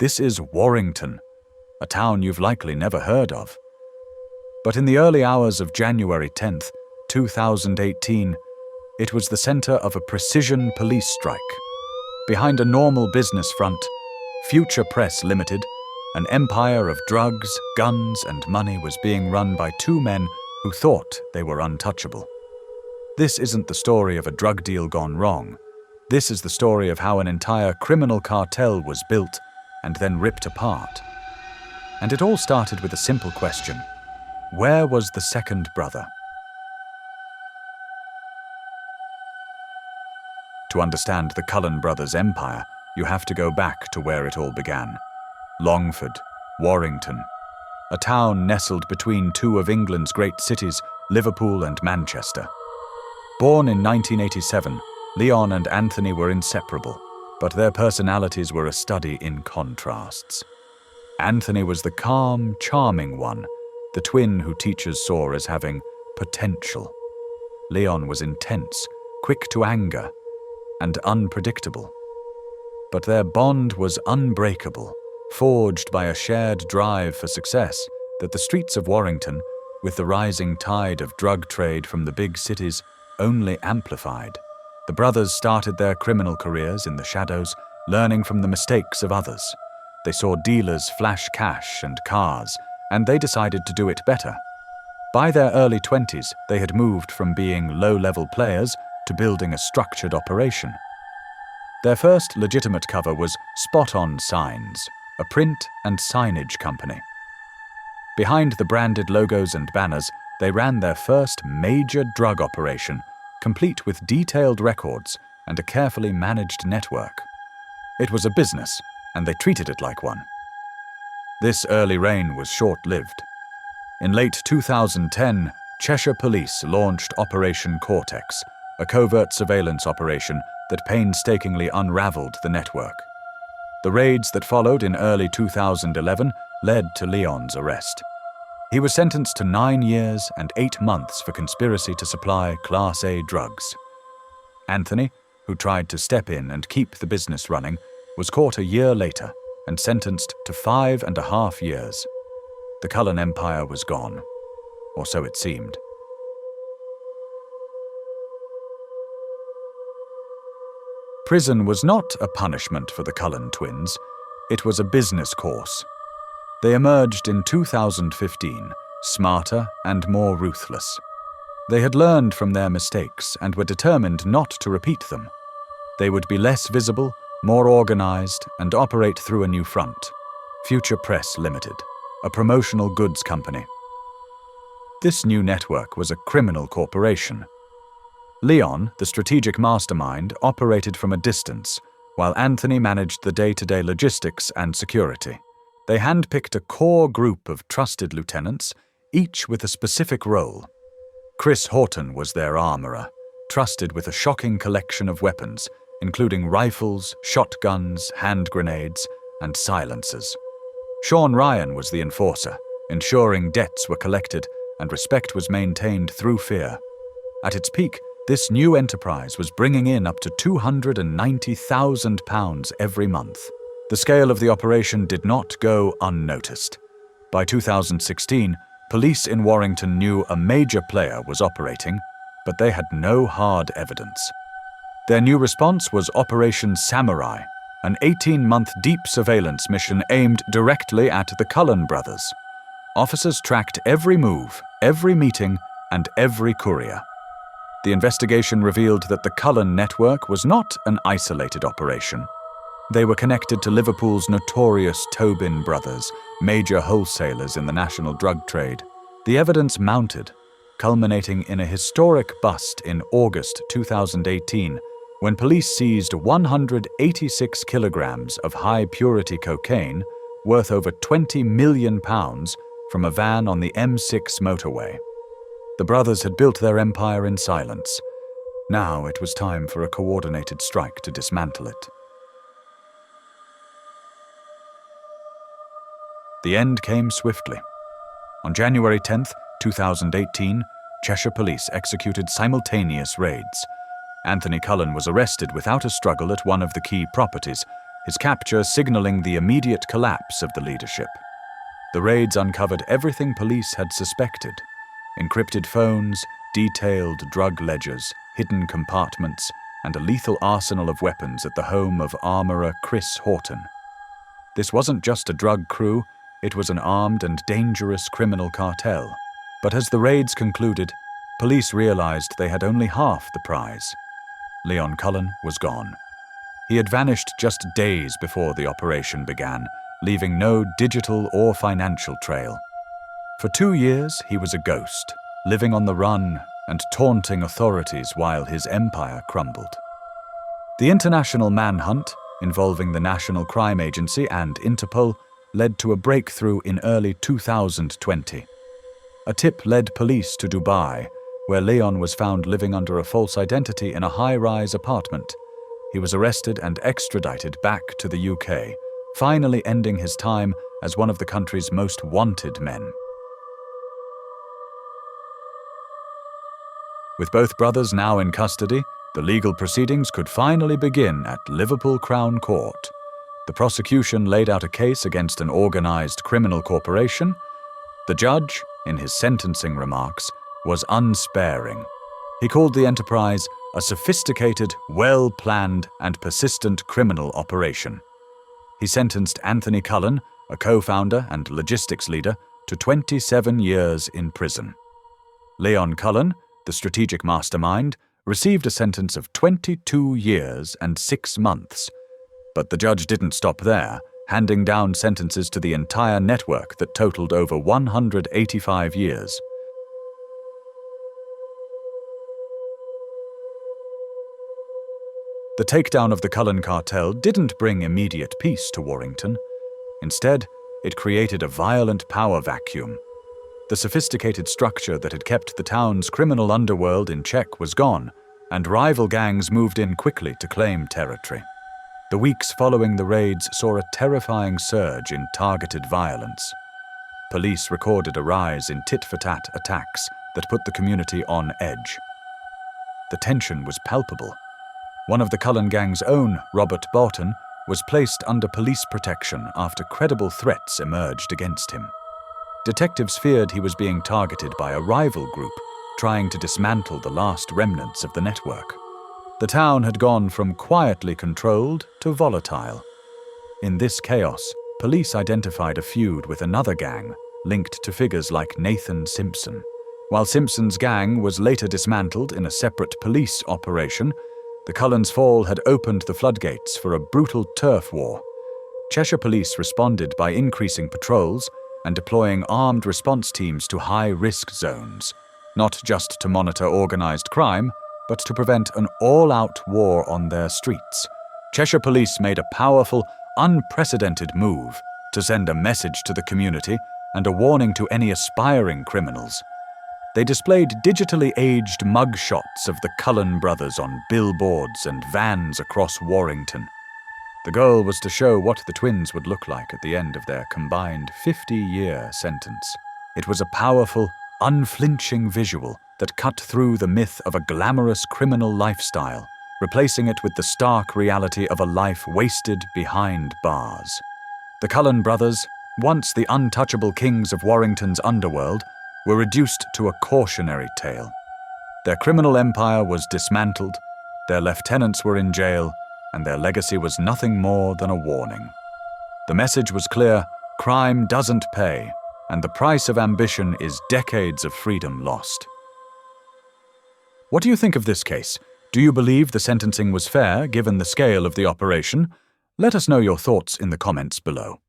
This is Warrington, a town you've likely never heard of. But in the early hours of January 10th, 2018, it was the center of a precision police strike. Behind a normal business front, Future Press Limited, an empire of drugs, guns, and money, was being run by two men who thought they were untouchable. This isn't the story of a drug deal gone wrong. This is the story of how an entire criminal cartel was built and then ripped apart. And it all started with a simple question: where was the second brother? To understand the Cullen brothers' empire, you have to go back to where it all began. Longford, Warrington, a town nestled between two of England's great cities, Liverpool and Manchester. Born in 1987, Leon and Anthony were inseparable, but their personalities were a study in contrasts. Anthony was the calm, charming one, the twin who teachers saw as having potential. Leon was intense, quick to anger, and unpredictable. But their bond was unbreakable, forged by a shared drive for success that the streets of Warrington, with the rising tide of drug trade from the big cities, only amplified. The brothers started their criminal careers in the shadows, learning from the mistakes of others. They saw dealers flash cash and cars, and they decided to do it better. By their early 20s, they had moved from being low-level players to building a structured operation. Their first legitimate cover was Spot On Signs, a print and signage company. Behind the branded logos and banners, they ran their first major drug operation, complete with detailed records and a carefully managed network. It was a business, and they treated it like one. This early reign was short-lived. In late 2010, Cheshire Police launched Operation Cortex, a covert surveillance operation that painstakingly unraveled the network. The raids that followed in early 2011 led to Leon's arrest. He was sentenced to 9 years and 8 months for conspiracy to supply Class A drugs. Anthony, who tried to step in and keep the business running, was caught a year later and sentenced to 5.5 years. The Cullen empire was gone, or so it seemed. Prison was not a punishment for the Cullen twins. It was a business course. They emerged in 2015, smarter and more ruthless. They had learned from their mistakes and were determined not to repeat them. They would be less visible, more organized, and operate through a new front: Future Press Limited, a promotional goods company. This new network was a criminal corporation. Leon, the strategic mastermind, operated from a distance, while Anthony managed the day-to-day logistics and security. They handpicked a core group of trusted lieutenants, each with a specific role. Chris Horton was their armorer, trusted with a shocking collection of weapons, including rifles, shotguns, hand grenades, and silencers. Sean Ryan was the enforcer, ensuring debts were collected and respect was maintained through fear. At its peak, this new enterprise was bringing in up to £290,000 every month. The scale of the operation did not go unnoticed. By 2016, police in Warrington knew a major player was operating, but they had no hard evidence. Their new response was Operation Samurai, an 18-month deep surveillance mission aimed directly at the Cullen brothers. Officers tracked every move, every meeting, and every courier. The investigation revealed that the Cullen network was not an isolated operation. They were connected to Liverpool's notorious Tobin brothers, major wholesalers in the national drug trade. The evidence mounted, culminating in a historic bust in August 2018, when police seized 186 kilograms of high-purity cocaine, worth over £20 million, from a van on the M6 motorway. The brothers had built their empire in silence. Now it was time for a coordinated strike to dismantle it. The end came swiftly. On January 10th, 2018, Cheshire Police executed simultaneous raids. Anthony Cullen was arrested without a struggle at one of the key properties, his capture signaling the immediate collapse of the leadership. The raids uncovered everything police had suspected: encrypted phones, detailed drug ledgers, hidden compartments, and a lethal arsenal of weapons at the home of armourer Chris Horton. This wasn't just a drug crew, it was an armed and dangerous criminal cartel. But as the raids concluded, police realized they had only half the prize. Leon Cullen was gone. He had vanished just days before the operation began, leaving no digital or financial trail. For 2 years, he was a ghost, living on the run and taunting authorities while his empire crumbled. The international manhunt, involving the National Crime Agency and Interpol, led to a breakthrough in early 2020. A tip led police to Dubai, where Leon was found living under a false identity in a high-rise apartment. He was arrested and extradited back to the UK, finally ending his time as one of the country's most wanted men. With both brothers now in custody, the legal proceedings could finally begin at Liverpool Crown Court. The prosecution laid out a case against an organised criminal corporation. The judge, in his sentencing remarks, was unsparing. He called the enterprise a sophisticated, well-planned, and persistent criminal operation. He sentenced Anthony Cullen, a co-founder and logistics leader, to 27 years in prison. Leon Cullen, the strategic mastermind, received a sentence of 22 years and 6 months. But the judge didn't stop there, handing down sentences to the entire network that totaled over 185 years. The takedown of the Cullen Cartel didn't bring immediate peace to Warrington. Instead, it created a violent power vacuum. The sophisticated structure that had kept the town's criminal underworld in check was gone, and rival gangs moved in quickly to claim territory. The weeks following the raids saw a terrifying surge in targeted violence. Police recorded a rise in tit-for-tat attacks that put the community on edge. The tension was palpable. One of the Cullen gang's own, Robert Barton, was placed under police protection after credible threats emerged against him. Detectives feared he was being targeted by a rival group, trying to dismantle the last remnants of the network. The town had gone from quietly controlled to volatile. In this chaos, police identified a feud with another gang, linked to figures like Nathan Simpson. While Simpson's gang was later dismantled in a separate police operation, the Cullens' fall had opened the floodgates for a brutal turf war. Cheshire police responded by increasing patrols and deploying armed response teams to high-risk zones, not just to monitor organised crime, but to prevent an all-out war on their streets. Cheshire police made a powerful, unprecedented move to send a message to the community and a warning to any aspiring criminals. They displayed digitally aged mugshots of the Cullen brothers on billboards and vans across Warrington. The goal was to show what the twins would look like at the end of their combined 50-year sentence. It was a powerful, unflinching visual that cut through the myth of a glamorous criminal lifestyle, replacing it with the stark reality of a life wasted behind bars. The Cullen brothers, once the untouchable kings of Warrington's underworld, were reduced to a cautionary tale. Their criminal empire was dismantled, their lieutenants were in jail, and their legacy was nothing more than a warning. The message was clear: crime doesn't pay, and the price of ambition is decades of freedom lost. What do you think of this case? Do you believe the sentencing was fair, given the scale of the operation? Let us know your thoughts in the comments below.